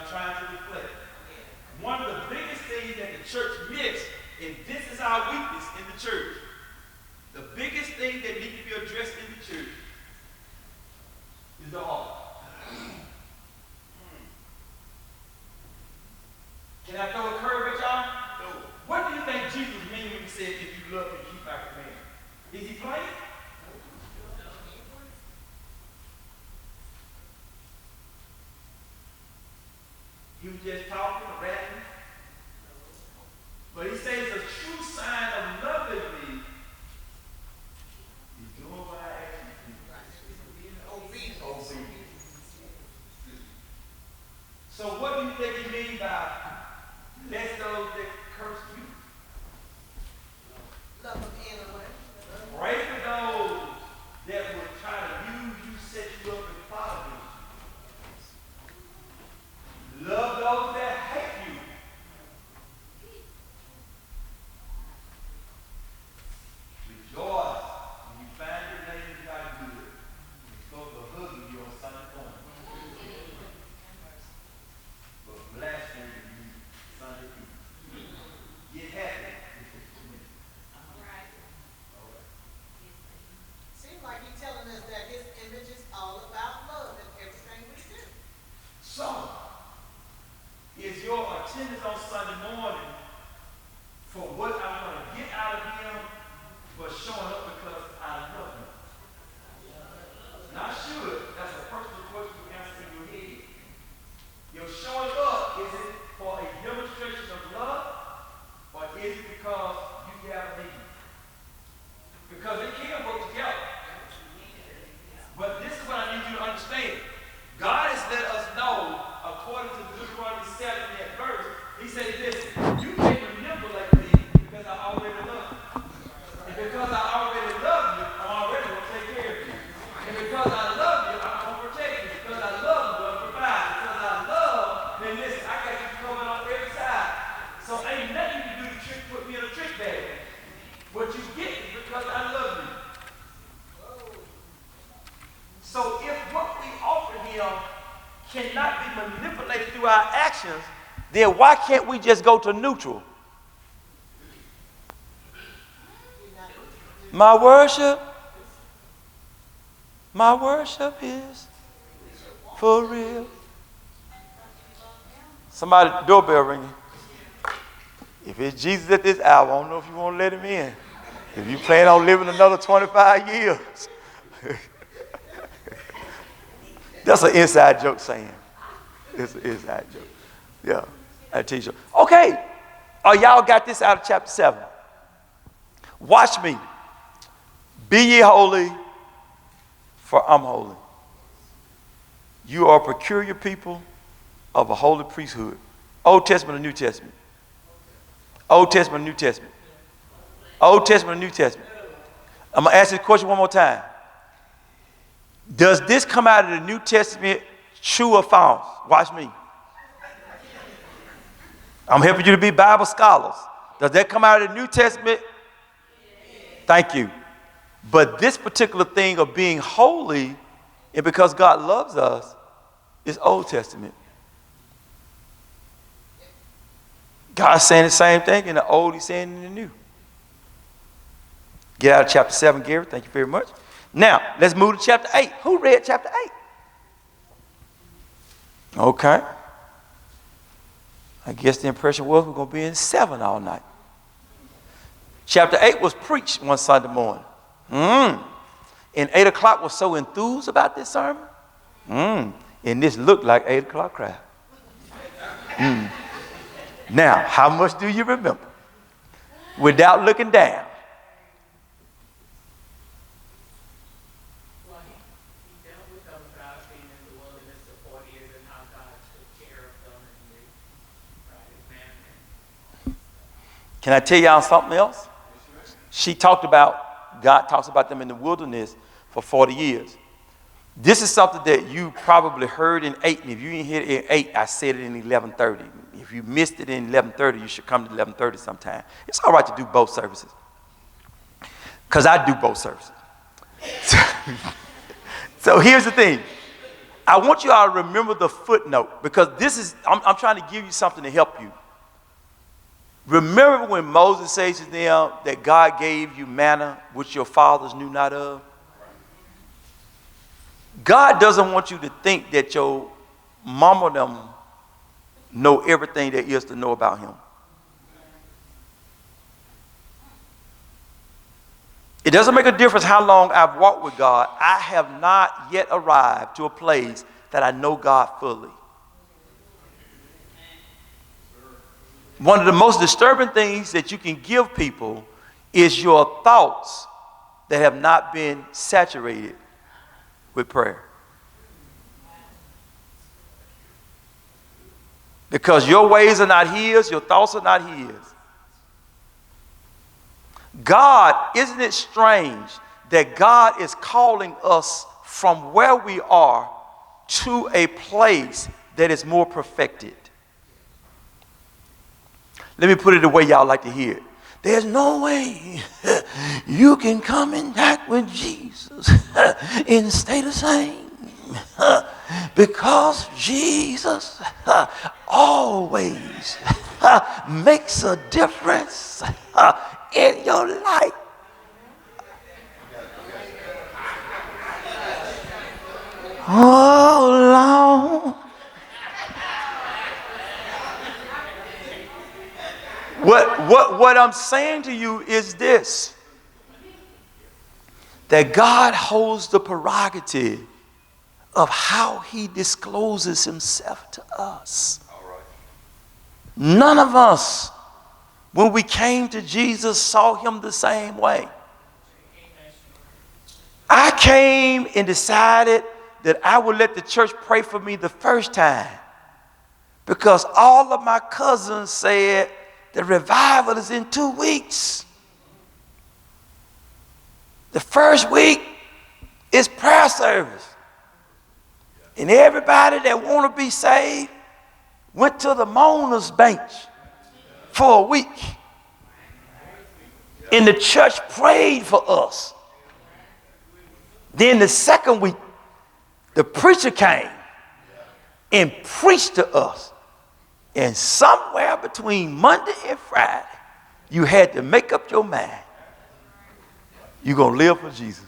trying to reflect. One of the biggest things that the church missed, and this is our weakness in the church, the biggest thing that needs to be addressed in the church is the heart. Can I throw a curve at y'all? No. What do you think Jesus meant when he said, if you love me, keep my commandments? Is he playing? He was just talking, rapping. But he says a true sign of loving me is doing what I ask you to do. Obedience. So what do you think he means by bless those that curse you? Love them anyway. Pray for those that will try to use you, set you up, and follow you. Love those that hate you. Rejoice when you find your name in God good. He's supposed to hug you on Sunday morning. But blaspheme you Sunday evening. Get happy. All right. Seems like he's telling us that his image is all about love in everything we do. So, is your attendance on Sunday morning for what I want to get out of him, but showing up because I love him? Not should. That's a personal question you answer in your head. Your showing up, is it for a demonstration of love, or is it because you have a need? Because it can work together. But this is what I need you to understand. God has let us know, according to Deuteronomy 7 in that verse, he said, listen, you can't manipulate me because I already love you. And because I already love you, I'm already going to take care of you. And because I love you, I'm going to protect you. Because I love you, I'm going to provide. Because I love, then listen, I got you covered on every side. So ain't nothing you can do to put me in a trick bag. What you get is because I love you. So if what we offer him cannot be manipulated through our actions, then why can't we just go to neutral? My worship is for real. Somebody doorbell ringing. If it's Jesus at this hour, I don't know if you want to let him in. If you plan on living another 25 years. That's an inside joke saying. It's an inside joke. Yeah, I teach you. Okay, y'all got this out of chapter 7. Watch me. Be ye holy, for I'm holy. You are a peculiar people of a holy priesthood. Old Testament or New Testament? Old Testament or New Testament? Old Testament or New Testament? I'm going to ask this question one more time. Does this come out of the New Testament, true or false? Watch me. I'm helping you to be Bible scholars. Does that come out of the New Testament? Thank you. But this particular thing of being holy, and because God loves us, is Old Testament. God's saying the same thing in the Old, he's saying in the New. Get out of chapter 7, Gary. Thank you very much. Now, let's move to chapter 8. Who read chapter 8? Okay. I guess the impression was we're going to be in 7 all night. Chapter 8 was preached one Sunday morning. And 8 o'clock was so enthused about this sermon. And this looked like 8 o'clock crowd. Now, how much do you remember? Without looking down. Can I tell y'all something else? God talks about them in the wilderness for 40 years. This is something that you probably heard in 8, and if you didn't hear it in 8, I said it in 11:30. If you missed it in 11:30, you should come to 11:30 sometime. It's all right to do both services, because I do both services. So here's the thing. I want you all to remember the footnote, because I'm trying to give you something to help you. Remember when Moses says to them that God gave you manna which your fathers knew not of? God doesn't want you to think that your mama them know everything there is to know about him. It doesn't make a difference how long I've walked with God. I have not yet arrived to a place that I know God fully. One of the most disturbing things that you can give people is your thoughts that have not been saturated with prayer. Because your ways are not his, your thoughts are not his. God, isn't it strange that God is calling us from where we are to a place that is more perfected? Let me put it the way y'all like to hear it. There's no way you can come in back with Jesus and stay the same, because Jesus always makes a difference in your life. Oh, Lord. What I'm saying to you is this: that God holds the prerogative of how he discloses himself to us. None of us, when we came to Jesus, saw him the same way. I came and decided that I would let the church pray for me the first time, because all of my cousins said the revival is in 2 weeks. The first week is prayer service. And everybody that want to be saved went to the mourner's bench for a week. And the church prayed for us. Then the second week, the preacher came and preached to us. And somewhere between Monday and Friday, you had to make up your mind. You're going to live for Jesus.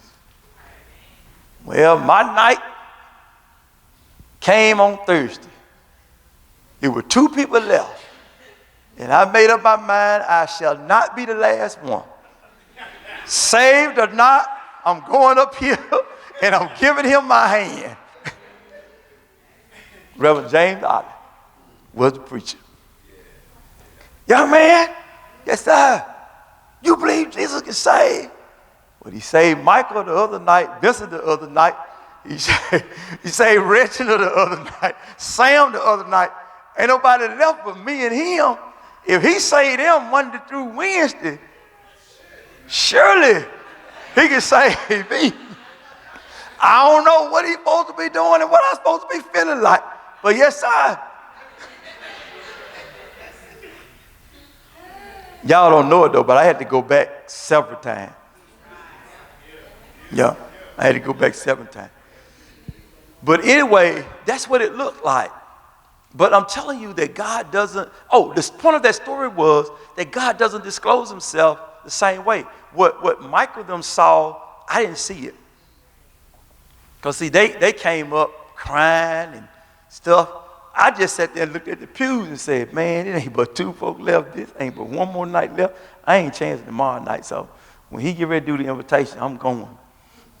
Well, my night came on Thursday. There were 2 people left. And I made up my mind, I shall not be the last one. Saved or not, I'm going up here and I'm giving him my hand. Reverend James Otter was the preacher. Young man, yes sir, you believe Jesus can save? Well, he saved Michael the other night, Vincent the other night, he saved Reginald the other night, Sam the other night. Ain't nobody left but me and him. If he saved them Monday through Wednesday, surely he can save me. I don't know what he's supposed to be doing and what I'm supposed to be feeling like, but yes sir. Y'all don't know it though, but I had to go back several times. Yeah, I had to go back 7 times. But anyway, that's what it looked like. But I'm telling you that God doesn't, the point of that story was that God doesn't disclose himself the same way. What Michael them saw, I didn't see it. Because see, they came up crying and stuff. I just sat there and looked at the pews and said, man, it ain't but 2 folk left. This ain't but 1 more night left. I ain't chancing tomorrow night. So when he get ready to do the invitation, I'm going.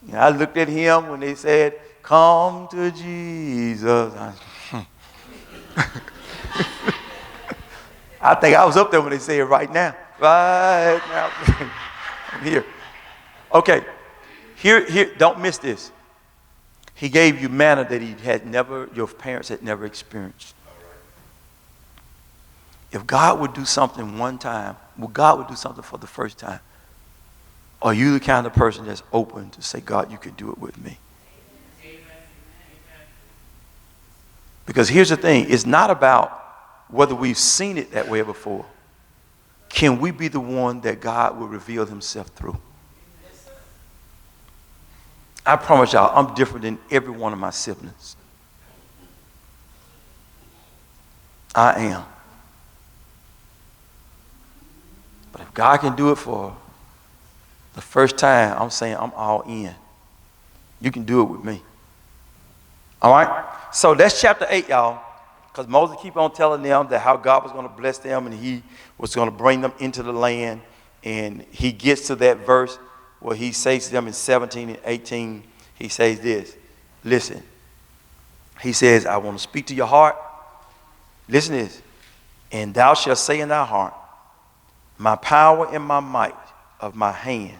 You know, I looked at him when they said, come to Jesus. I think I was up there when they say it right now. Right now. I'm here. Okay. Here, don't miss this. He gave you manna that your parents had never experienced. If God would do something one time, God would do something for the first time, are you the kind of person that's open to say, God, you can do it with me? Because here's the thing. It's not about whether we've seen it that way before. Can we be the one that God will reveal himself through? I promise y'all, I'm different than every one of my siblings. I am. But if God can do it for the first time, I'm saying I'm all in. You can do it with me. All right? So that's chapter 8, y'all. Because Moses keep on telling them that how God was going to bless them and he was going to bring them into the land. And he gets to that verse where he says to them in 17 and 18, he says this. Listen. He says, I want to speak to your heart. Listen to this. And thou shalt say in thy heart, my power and my might of my hand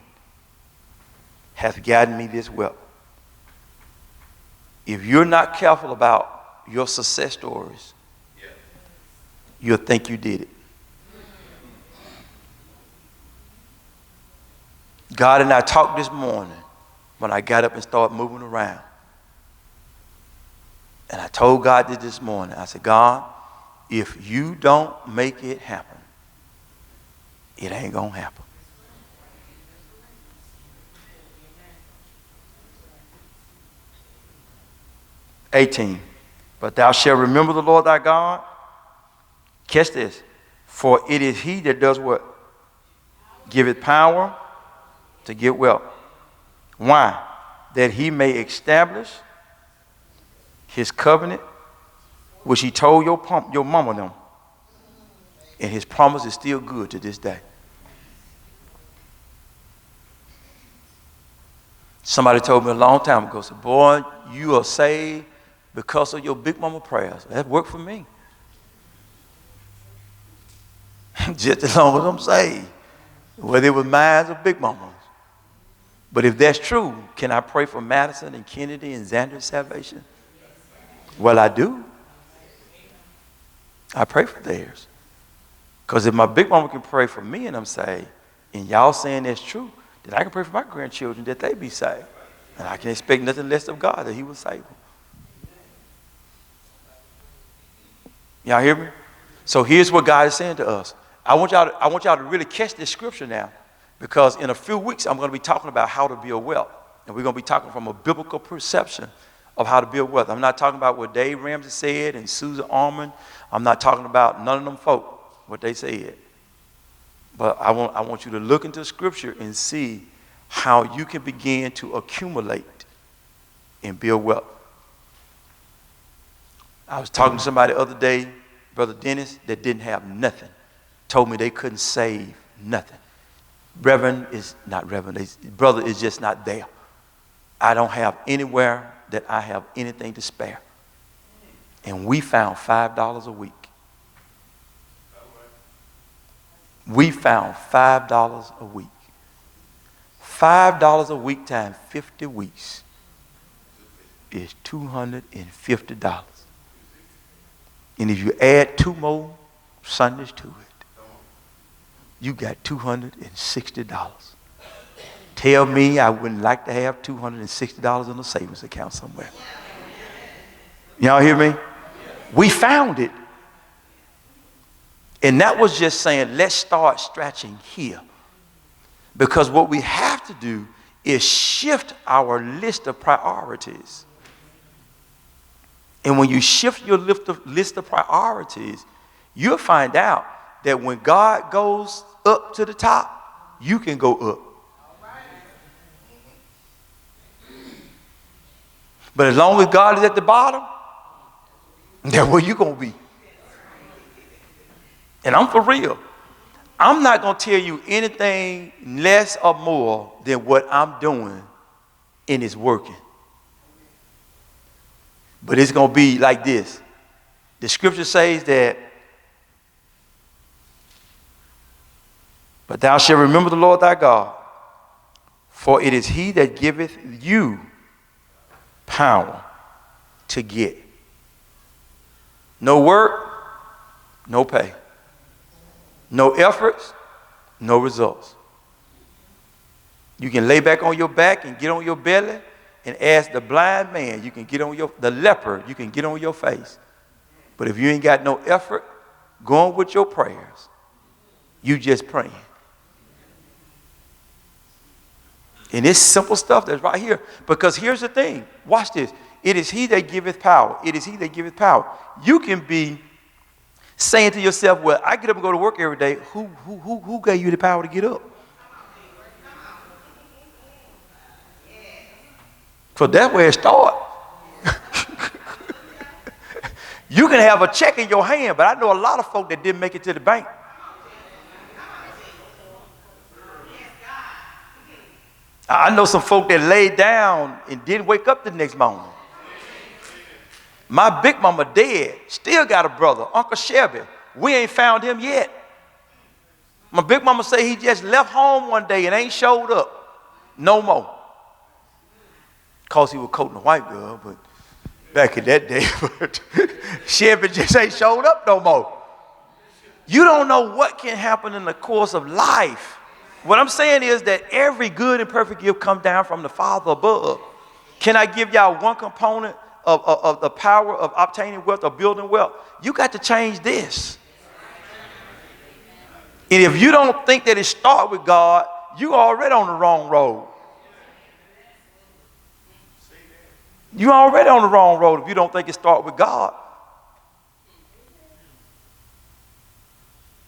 hath gotten me this wealth. If you're not careful about your success stories, you'll think you did it. God and I talked this morning when I got up and started moving around. And I told God this morning, I said, God, if you don't make it happen, it ain't going to happen. "18. But thou shalt remember the Lord thy God." Catch this. "For it is he that does what? Giveth power to get wealth." Why? That he may establish his covenant, which he told your mama them. And his promise is still good to this day. Somebody told me a long time ago, said, boy, you are saved because of your big mama prayers. That worked for me. Just as long as I'm saved. Whether it was mine or big mama's. But if that's true, can I pray for Madison and Kennedy and Xander's salvation? Well, I do. I pray for theirs. Because if my big mama can pray for me and I'm saved, and y'all saying that's true, then I can pray for my grandchildren that they be saved. And I can expect nothing less of God that he will save them. Y'all hear me? So here's what God is saying to us. I want y'all to really catch this scripture now, because in a few weeks I'm going to be talking about how to build wealth. And we're going to be talking from a biblical perception of how to build wealth. I'm not talking about what Dave Ramsey said and Susan Orman. I'm not talking about none of them folk, what they said. But I want you to look into scripture and see how you can begin to accumulate and build wealth. I was talking to somebody the other day, Brother Dennis, that didn't have nothing. Told me they couldn't save nothing. Brother is just not there. I don't have anywhere that I have anything to spare. And we found $5 a week. We found $5 a week. $5 a week times 50 weeks is $250. And if you add 2 more Sundays to it, you got $260. Tell me I wouldn't like to have $260 in a savings account somewhere. Y'all hear me? We found it. And that was just saying, let's start scratching here. Because what we have to do is shift our list of priorities. And when you shift your list of priorities, you'll find out that when God goes up to the top, you can go up. But as long as God is at the bottom, that's where you're going to be. And I'm for real. I'm not going to tell you anything less or more than what I'm doing, and it's working. But it's going to be like this. The scripture says that, but thou shalt remember the Lord thy God, for it is he that giveth you power to get. No work, no pay. No efforts, no results. You can lay back on your back and get on your belly and ask the blind man, you can get on the leper, you can get on your face. But if you ain't got no effort going with your prayers, you just praying. And it's simple stuff that's right here. Because here's the thing. Watch this. It is he that giveth power. It is he that giveth power. You can be saying to yourself, well, I get up and go to work every day. Who gave you the power to get up? So that's where it starts. You can have a check in your hand, but I know a lot of folk that didn't make it to the bank. I know some folk that laid down and didn't wake up the next morning. My big mama dead, still got a brother, Uncle Shelby. We ain't found him yet. My big mama say he just left home one day and ain't showed up no more. Cause he was courting a white girl, but back in that day, but Shelby just ain't showed up no more. You don't know what can happen in the course of life. What I'm saying is that every good and perfect gift comes down from the Father above. Can I give y'all one component of the power of obtaining wealth or building wealth? You got to change this. And if you don't think that it starts with God, you already on the wrong road. You're already on the wrong road if you don't think it starts with God.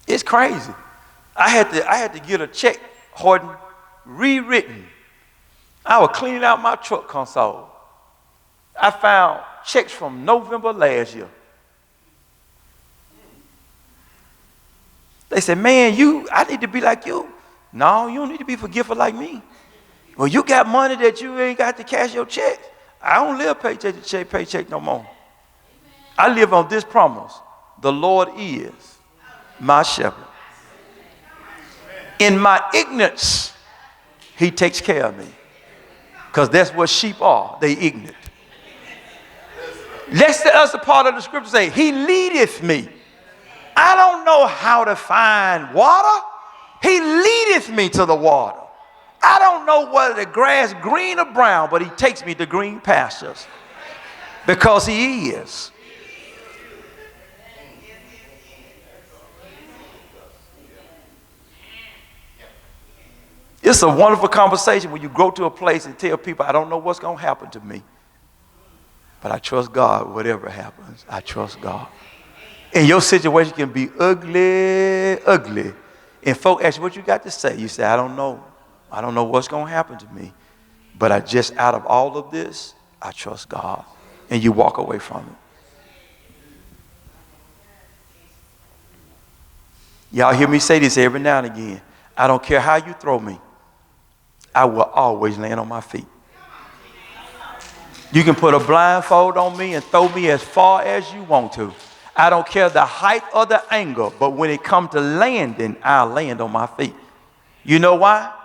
It's crazy. I had to get a check, Horton, rewritten. I was cleaning out my truck console. I found checks from November last year. They said, man, I need to be like you. No, you don't need to be forgetful like me. Well, you got money that you ain't got to cash your checks. I don't live paycheck to paycheck no more. I live on this promise. The Lord is my shepherd. In my ignorance, he takes care of me. Because that's what sheep are. They ignorant. That's the other part of the scripture say, he leadeth me. I don't know how to find water. He leadeth me to the water. I don't know whether the grass green or brown, but he takes me to green pastures. Because he is. It's a wonderful conversation when you go to a place and tell people, I don't know what's going to happen to me, but I trust God. Whatever happens, I trust God. And your situation can be ugly, ugly. And folk ask you, what you got to say? You say, I don't know. I don't know what's going to happen to me, but out of all of this, I trust God. And you walk away from it. Y'all hear me say this every now and again. I don't care how you throw me. I will always land on my feet. You can put a blindfold on me and throw me as far as you want to. I don't care the height or the angle, but when it comes to landing, I'll land on my feet. You know why?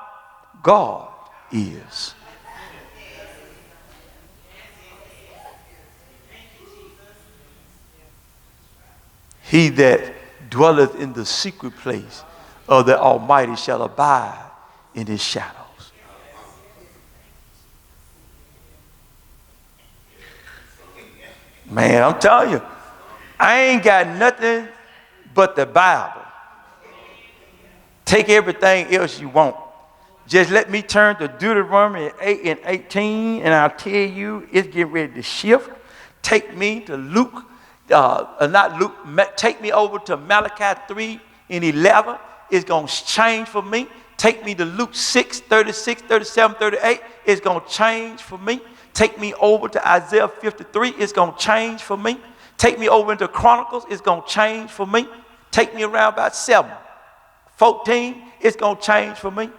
God is. He that dwelleth in the secret place of the Almighty shall abide in his shadows. Man, I'm telling you, I ain't got nothing but the Bible. Take everything else you want. Just let me turn to Deuteronomy 8 and 18, and I'll tell you it's getting ready to shift. Take me to take me over to Malachi 3 and 11. It's going to change for me. Take me to Luke 6, 36, 37, 38. It's going to change for me. Take me over to Isaiah 53. It's going to change for me. Take me over into Chronicles. It's going to change for me. Take me around about 7, 14. It's going to change for me.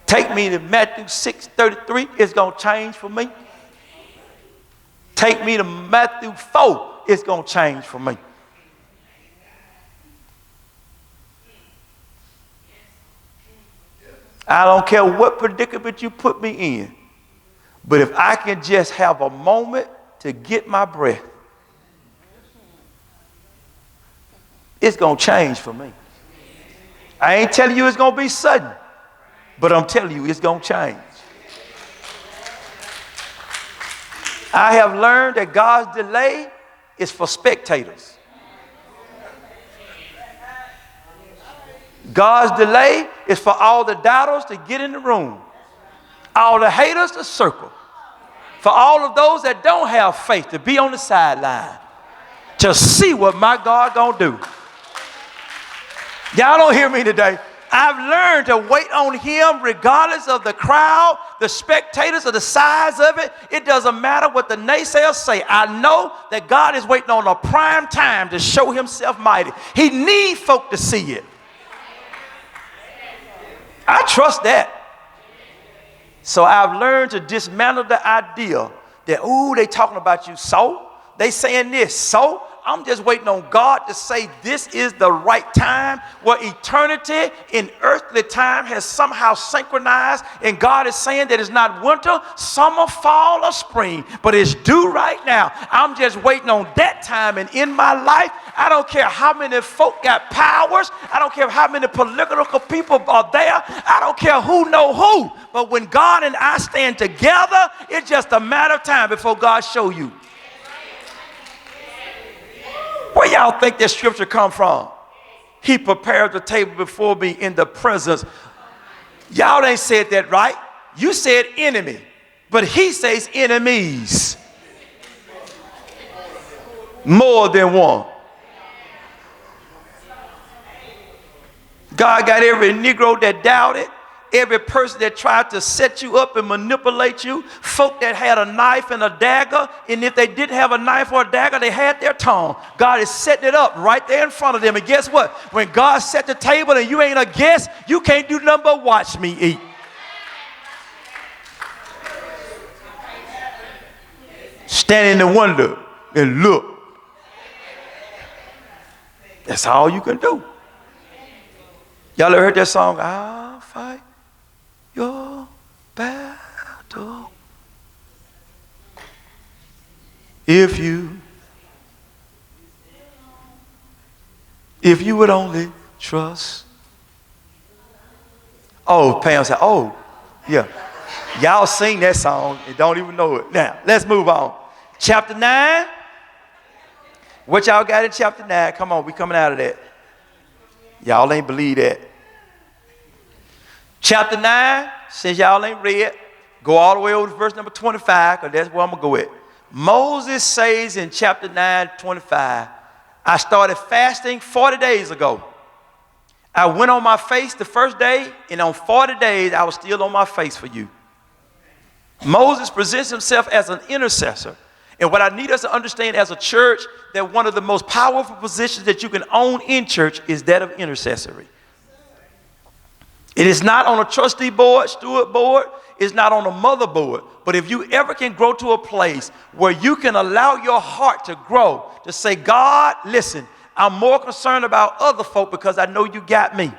Take me to Matthew 6, 33. It's going to change for me. Take me to Matthew 4. It's going to change for me. I don't care what predicament you put me in. But if I can just have a moment to get my breath, it's going to change for me. I ain't telling you it's going to be sudden, but I'm telling you it's going to change. I have learned that God's delay is for spectators. God's delay is for all the doubters to get in the room, all the haters to circle, for all of those that don't have faith to be on the sideline. to see what my God gonna do. Y'all don't hear me today. I've learned to wait on him regardless of the crowd, the spectators, or the size of it. It doesn't matter what the naysayers say. I know that God is waiting on a prime time to show himself mighty. He needs folk to see it. I trust that. So I've learned to dismantle the idea that, ooh, they talking about you, so they saying this, so I'm just waiting on God to say this is the right time, where eternity in earthly time has somehow synchronized, and God is saying that it's not winter, summer, fall, or spring, but it's due right now. I'm just waiting on that time, and in my life, I don't care how many folk got powers, I don't care how many political people are there, I don't care who know who, but when God and I stand together, it's just a matter of time before God show you. Where y'all think that scripture come from? He prepared the table before me in the presence. Y'all ain't said that right. You said enemy, but he says enemies. More than one. God got every Negro that doubted, every person that tried to set you up and manipulate you, folk that had a knife and a dagger, and if they didn't have a knife or a dagger, they had their tongue. God is setting it up right there in front of them. And guess what? When God set the table and you ain't a guest, you can't do nothing but watch me eat. Stand in the window and look. That's all you can do. Y'all ever heard that song? I'll fight your battle if you would only trust. Oh, Pam said, oh, yeah. Y'all sing that song and don't even know it. Now, let's move on. Chapter 9. What y'all got in chapter 9? Come on, we coming out of that. Y'all ain't believe that. Chapter 9, since y'all ain't read, go all the way over to verse number 25, because that's where I'm going to go at. Moses says in chapter 9, 25, I started fasting 40 days ago. I went on my face the first day, and on 40 days, I was still on my face for you. Moses presents himself as an intercessor. And what I need us to understand as a church, that one of the most powerful positions that you can own in church is that of intercessory. It is not on a trustee board, steward board. It's not on a motherboard. But if you ever can grow to a place where you can allow your heart to grow, to say, God, listen, I'm more concerned about other folk because I know you got me.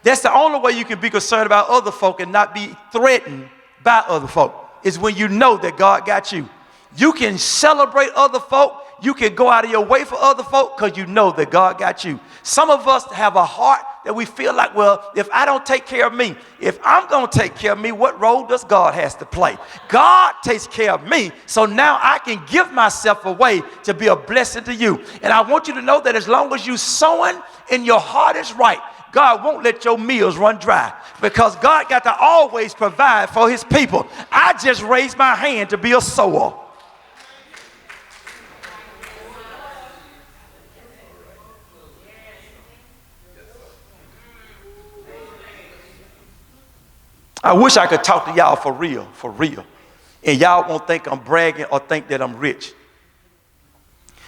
That's the only way you can be concerned about other folk and not be threatened by other folk, is when you know that God got you. You can celebrate other folk. You can go out of your way for other folk because you know that God got you. Some of us have a heart that we feel like, well, if I don't take care of me, if I'm going to take care of me, what role does God has to play? God takes care of me, so now I can give myself away to be a blessing to you. And I want you to know that as long as you're sowing and your heart is right, God won't let your meals run dry, because God got to always provide for his people. I just raised my hand to be a sower. I wish I could talk to y'all for real, and y'all won't think I'm bragging or think that I'm rich.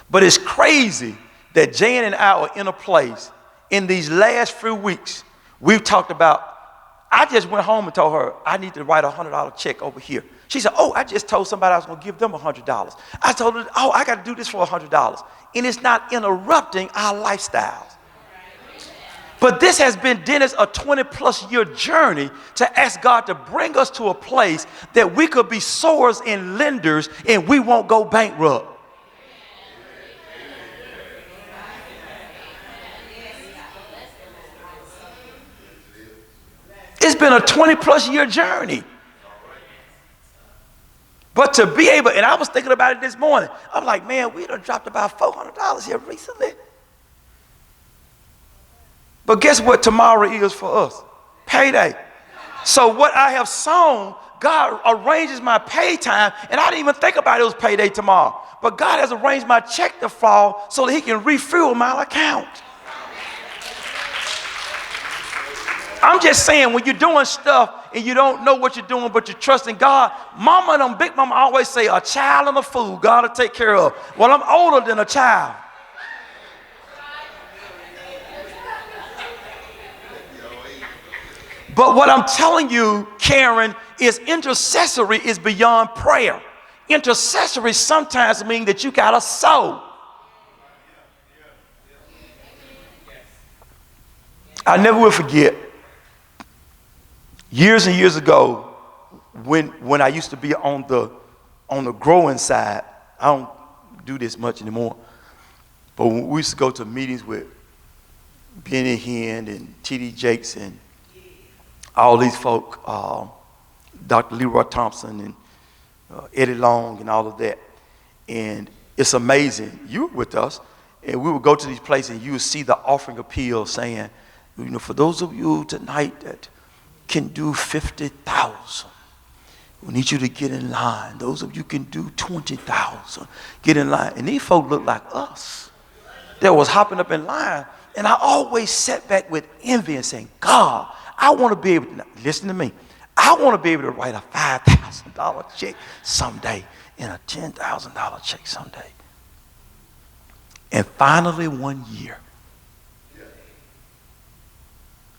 But it's crazy that Jan and I are in a place in these last few weeks. We've talked about, I just went home and told her, I need to write a $100 check over here. She said, oh, I just told somebody I was going to give them $100. I told her, oh, I got to do this for $100. And it's not interrupting our lifestyles. But this has been, Dennis, a 20-plus year journey to ask God to bring us to a place that we could be sowers and lenders and we won't go bankrupt. It's been a 20-plus year journey. But to be able, and I was thinking about it this morning, I'm like, man, we done dropped about $400 here recently. But guess what tomorrow is for us? Payday. So what I have sown, God arranges my pay time, and I didn't even think about it was payday tomorrow. But God has arranged my check to fall so that he can refuel my account. I'm just saying, when you're doing stuff and you don't know what you're doing, but you trust in God, mama and them big mama always say, a child and a fool, God will take care of. Well, I'm older than a child. But what I'm telling you, Karen, is intercessory is beyond prayer. Intercessory sometimes means that you got to sow. I never will forget, years and years ago, when I used to be on the growing side. I don't do this much anymore. But when we used to go to meetings with Benny Hinn and T.D. Jakes and all these folk, Dr. Leroy Thompson and Eddie Long and all of that. And it's amazing. You were with us, and we would go to these places and you would see the offering appeal saying, for those of you tonight that can do 50,000, we need you to get in line. Those of you can do 20,000, get in line. And these folk look like us that was hopping up in line. And I always sat back with envy and saying, God, I want to be able to, listen to me, I want to be able to write a $5,000 check someday and a $10,000 check someday. And finally one year,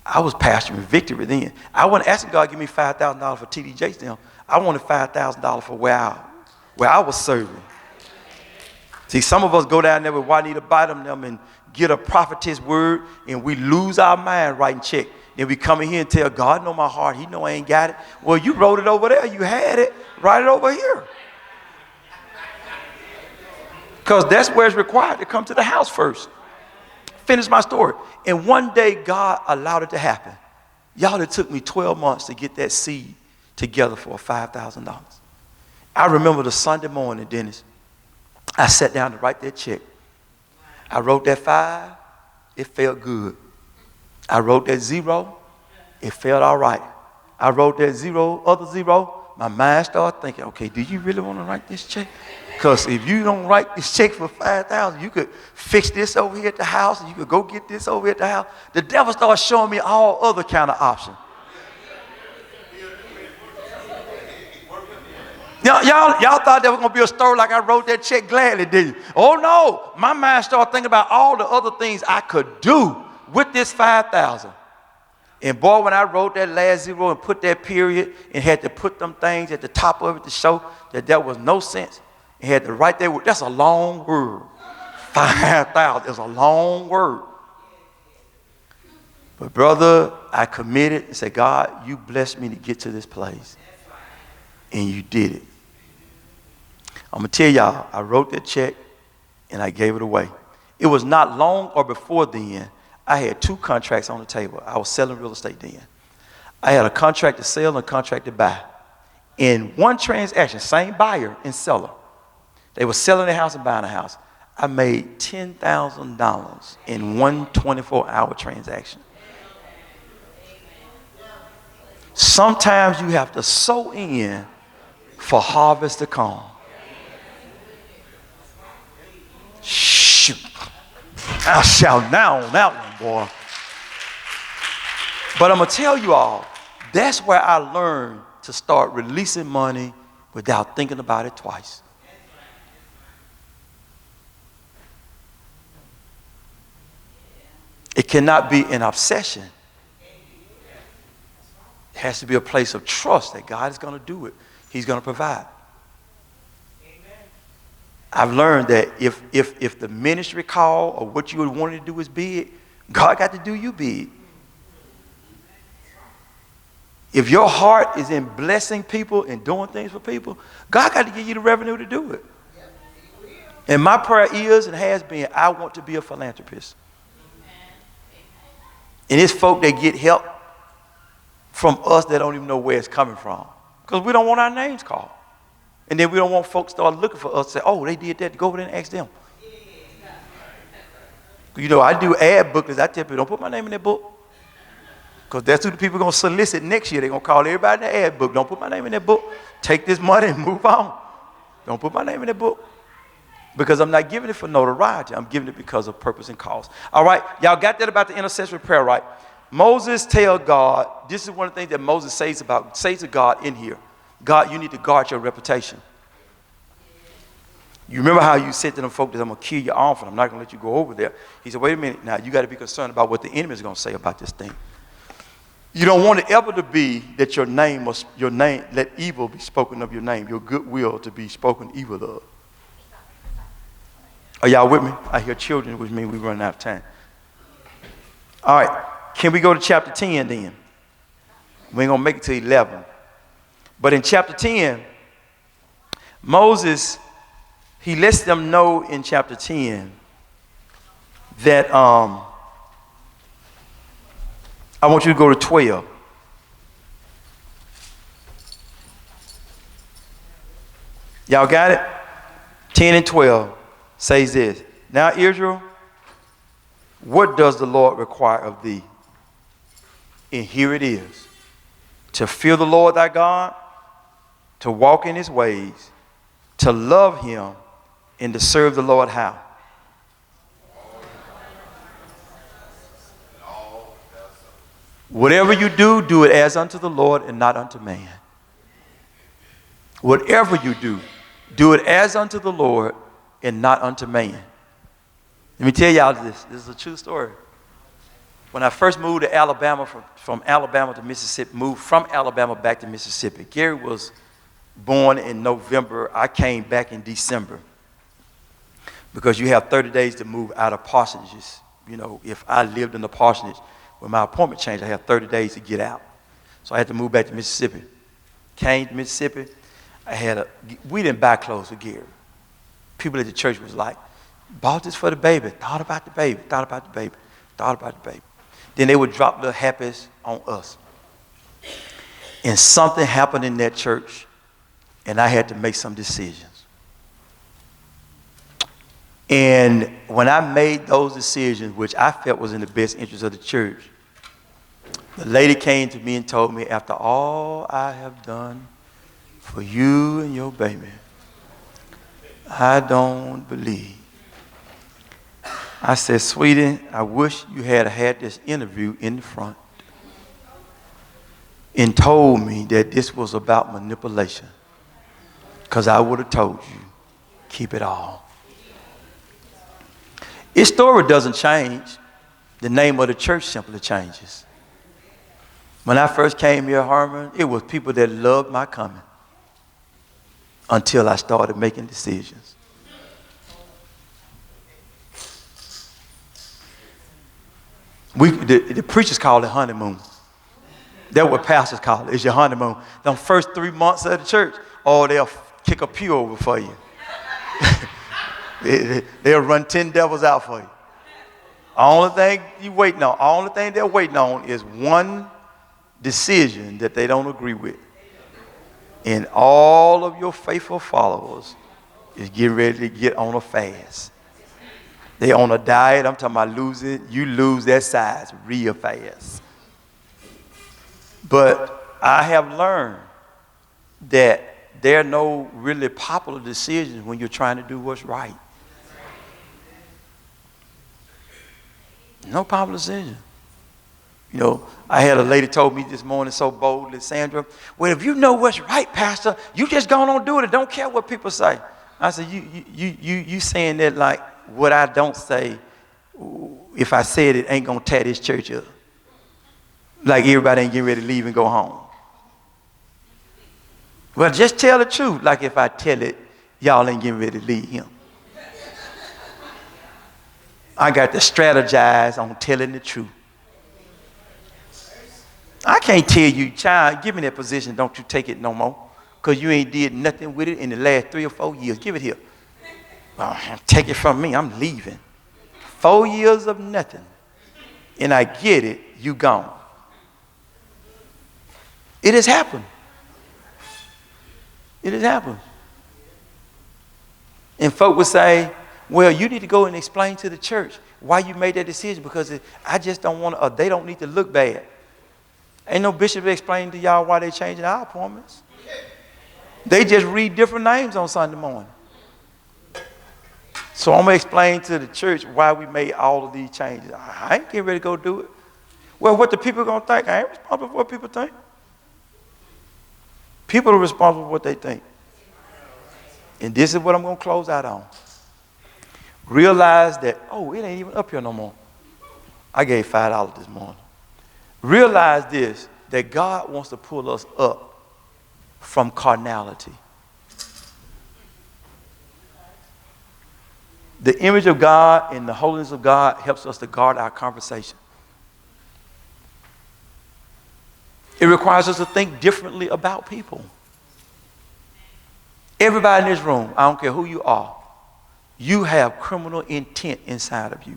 I was pastoring Victory then. I wasn't asking God to give me $5,000 for T.D. Jakes then. I wanted $5,000 for where I was serving. See, some of us go down there with Juanita Bottom them and get a prophetess word, and we lose our mind writing check. Then we come in here and tell God, know my heart. He know I ain't got it. Well, you wrote it over there. You had it. Write it over here. Because that's where it's required to come to the house first. Finish my story. And one day, God allowed it to happen. Y'all, it took me 12 months to get that seed together for $5,000. I remember the Sunday morning, Dennis, I sat down to write that check. I wrote that 5. It felt good. I wrote that 0. It felt all right. I wrote that 0, other 0. My mind started thinking, okay, do you really want to write this check? Because if you don't write this check for $5,000, you could fix this over here at the house, and you could go get this over here at the house. The devil started showing me all other kind of options. Y'all thought there was going to be a story like I wrote that check gladly, didn't you? Oh, no. My mind started thinking about all the other things I could do with this $5,000. And boy, when I wrote that last 0 and put that period and had to put them things at the top of it to show that there was no sense, and had to write that word, that's a long word. 5,000 is a long word. But brother, I committed and said, God, you blessed me to get to this place. And you did it. I'm going to tell y'all, I wrote that check and I gave it away. It was not long or before then, I had 2 contracts on the table. I was selling real estate then. I had a contract to sell and a contract to buy. In one transaction, same buyer and seller. They were selling a house and buying a house. I made $10,000 in one 24-hour transaction. Sometimes you have to sow in for harvest to come. Shoot. I'll shout now on that one, boy. But I'm going to tell you all, that's where I learned to start releasing money without thinking about it twice. It cannot be an obsession. It has to be a place of trust that God is going to do it. He's going to provide. I've learned that if the ministry call or what you wanted to do is big, God got to do you big. If your heart is in blessing people and doing things for people, God got to give you the revenue to do it. And my prayer is and has been, I want to be a philanthropist. And it's folk that get help from us that don't even know where it's coming from. Because we don't want our names called. And then we don't want folks to start looking for us and say, oh, they did that. Go over there and ask them. You know, I do ad booklets. I tell people, don't put my name in that book. Because that's who the people are going to solicit next year. They're going to call everybody in the ad book. Don't put my name in that book. Take this money and move on. Don't put my name in that book. Because I'm not giving it for notoriety. I'm giving it because of purpose and cause. All right. Y'all got that about the intercessory prayer, right? Moses tell God, this is one of the things that Moses says to God in here. God, you need to guard your reputation. You remember how you said to them folk that I'm going to kill your offering. I'm not going to let you go over there. He said, wait a minute. Now, you got to be concerned about what the enemy is going to say about this thing. You don't want it ever to be that let evil be spoken of your name, your goodwill to be spoken evil of. Are y'all with me? I hear children, which means we're running out of time. All right. Can we go to chapter 10 then? We ain't going to make it to 11. But in chapter 10, Moses, he lets them know in chapter 10 that, I want you to go to 12. Y'all got it? 10 and 12 says this. Now, Israel, what does the Lord require of thee? And here it is. To fear the Lord thy God, to walk in his ways, to love him, and to serve the Lord how? Whatever you do, do it as unto the Lord and not unto man. Whatever you do it as unto the Lord and not unto man. Let me tell y'all this. This is a true story. When I first moved to Alabama, from Alabama to Mississippi, moved from Alabama back to Mississippi. Gary was born in November. I came back in December. Because you have 30 days to move out of parsonages. You know, if I lived in the parsonage, when my appointment changed, I had 30 days to get out. So I had to move back to Mississippi. Came to Mississippi. We didn't buy clothes for Gary. People at the church was like, bought this for the baby, thought about the baby, thought about the baby, thought about the baby. Then they would drop the happies on us. And something happened in that church, and I had to make some decisions. And when I made those decisions, which I felt was in the best interest of the church, the lady came to me and told me, after all I have done for you and your baby, I don't believe. I said, sweetie, I wish you had had this interview in the front and told me that this was about manipulation, because I would have told you, keep it all. Its story doesn't change. The name of the church simply changes. When I first came here, Harmon, it was people that loved my coming until I started making decisions. The preachers call it honeymoon. That's what pastors call it. It's your honeymoon. Them first 3 months of the church, they'll kick a pew over for you. They'll run 10 devils out for you. Only thing they're waiting on is one decision that they don't agree with. And all of your faithful followers is getting ready to get on a fast. They on a diet. I'm talking about you lose that size real fast. But I have learned that there are no really popular decisions when you're trying to do what's right. No popular decision. You know, I had a lady told me this morning so boldly, Sandra, well, if you know what's right, Pastor, you just go on do it and don't care what people say. I said, you saying that like what I don't say, if I said it, ain't going to tear this church up. Like everybody ain't getting ready to leave and go home. Well, just tell the truth. Like if I tell it, y'all ain't getting ready to leave him. I got to strategize on telling the truth. I can't tell you, child, give me that position, don't you take it no more. Because you ain't did nothing with it in the last 3 or 4 years. Give it here. Take it from me, I'm leaving. 4 years of nothing. And I get it, you gone. It has happened. It has happened. And folk would say, well, you need to go and explain to the church why you made that decision, because I just don't want to, or they don't need to look bad. Ain't no bishop explaining to y'all why they changing our appointments. They just read different names on Sunday morning. So I'm going to explain to the church why we made all of these changes. I ain't getting ready to go do it. Well, what the people going to think? I ain't responsible for what people think. People are responsible for what they think. And this is what I'm going to close out on. Realize that, oh, it ain't even up here no more. I gave $5 this morning. Realize this, that God wants to pull us up from carnality. The image of God and the holiness of God helps us to guard our conversation. It requires us to think differently about people. Everybody in this room, I don't care who you are, you have criminal intent inside of you.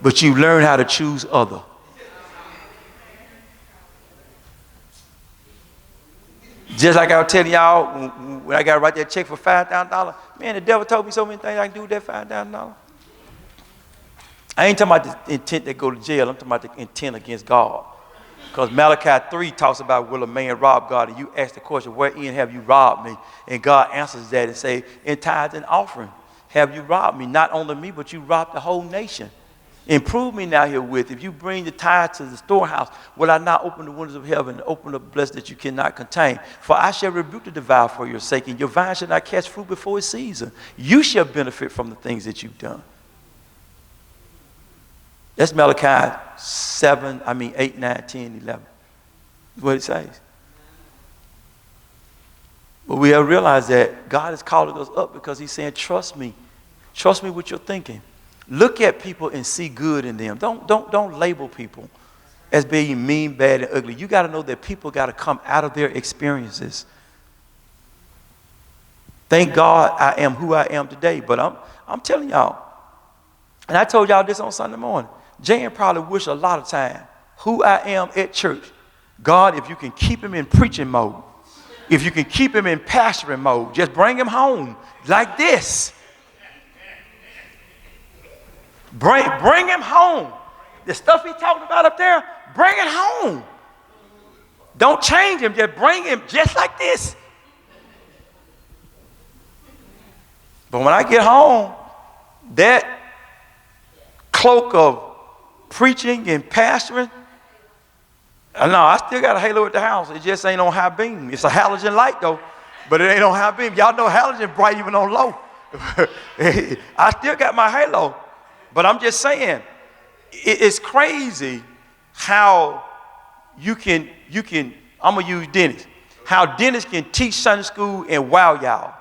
But you learn how to choose other. Just like I was telling y'all when I got to write that check for $5,000, man, the devil told me so many things I can do with that $5,000. I ain't talking about the intent that go to jail. I'm talking about the intent against God. Because Malachi 3 talks about, will a man rob God? And you ask the question, wherein have you robbed me? And God answers that and say, in tithes and offering have you robbed me. Not only me, but you robbed the whole nation. And prove me now herewith, if you bring the tithe to the storehouse, will I not open the windows of heaven and open up blessings that you cannot contain? For I shall rebuke the devourer for your sake, and your vine shall not catch fruit before its season. You shall benefit from the things that you've done. That's Malachi 8, 9, 10, 11. That's what it says. But we have realized that God is calling us up because he's saying, trust me. Trust me with your thinking. Look at people and see good in them. Don't label people as being mean, bad, and ugly. You got to know that people got to come out of their experiences. Thank God I am who I am today. But I'm telling y'all, and I told y'all this on Sunday morning, Jan probably wished a lot of time who I am at church. God, if you can keep him in preaching mode, if you can keep him in pastoring mode, just bring him home like this. Bring him home. The stuff he's talking about up there, bring it home. Don't change him, just bring him just like this. But when I get home, that cloak of preaching and pastoring, no, I still got a halo at the house. It just ain't on high beam. It's a halogen light though, but it ain't on high beam. Y'all know halogen bright even on low. I still got my halo. But I'm just saying, it's crazy how you can, I'm going to use Dennis, how Dennis can teach Sunday school and wow y'all.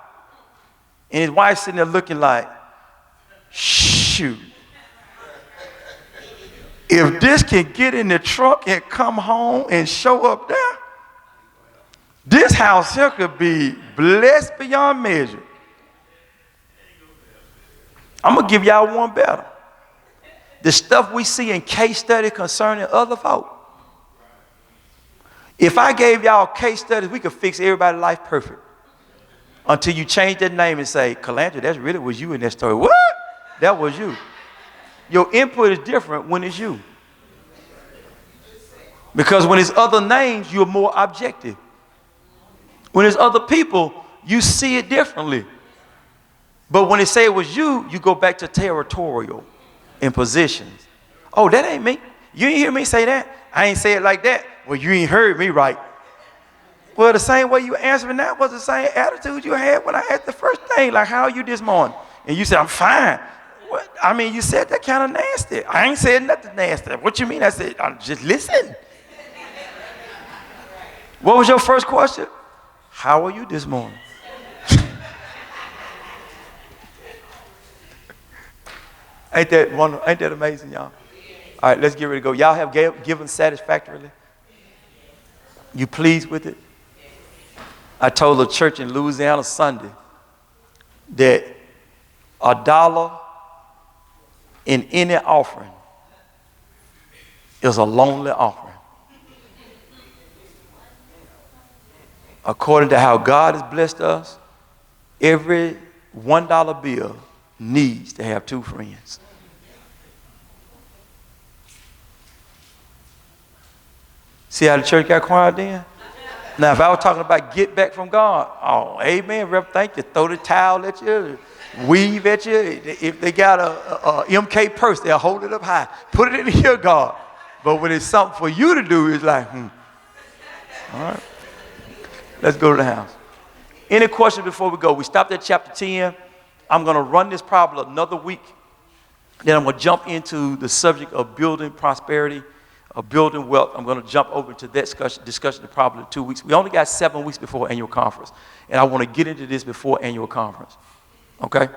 And his wife sitting there looking like, shoot. If this can get in the truck and come home and show up there, this house here could be blessed beyond measure. I'm going to give y'all one better. The stuff we see in case study concerning other folk. If I gave y'all case studies, we could fix everybody's life perfect. Until you change that name and say, Calandra, that really was you in that story. What? That was you. Your input is different when it's you. Because when it's other names, you're more objective. When it's other people, you see it differently. But when they say it was you, you go back to territorial in positions. Oh, that ain't me. You ain't hear me say that. I ain't say it like that. Well, you ain't heard me right. Well, the same way you answering that was the same attitude you had when I asked the first thing, like, how are you this morning? And you said, I'm fine. What? I mean, you said that kind of nasty. I ain't said nothing nasty. What you mean? I said, just listen. What was your first question? How are you this morning? Ain't that amazing, y'all? All right, let's get ready to go. Y'all have given satisfactorily? You pleased with it? I told the church in Louisiana Sunday that $1 in any offering is a lonely offering. According to how God has blessed us, every $1 bill needs to have two friends. See how the church got quiet then? Now, if I was talking about get back from God, oh, amen, Rev, thank you. Throw the towel at you, weave at you. If they got a MK purse, they'll hold it up high. Put it in here, God. But when it's something for you to do, it's like, All right. Let's go to the house. Any questions before we go? We stopped at chapter 10. I'm going to run this problem another week. Then I'm going to jump into the subject of building prosperity, of building wealth. I'm going to jump over to that discussion probably in 2 weeks. We only got 7 weeks before annual conference. And I want to get into this before annual conference. Okay?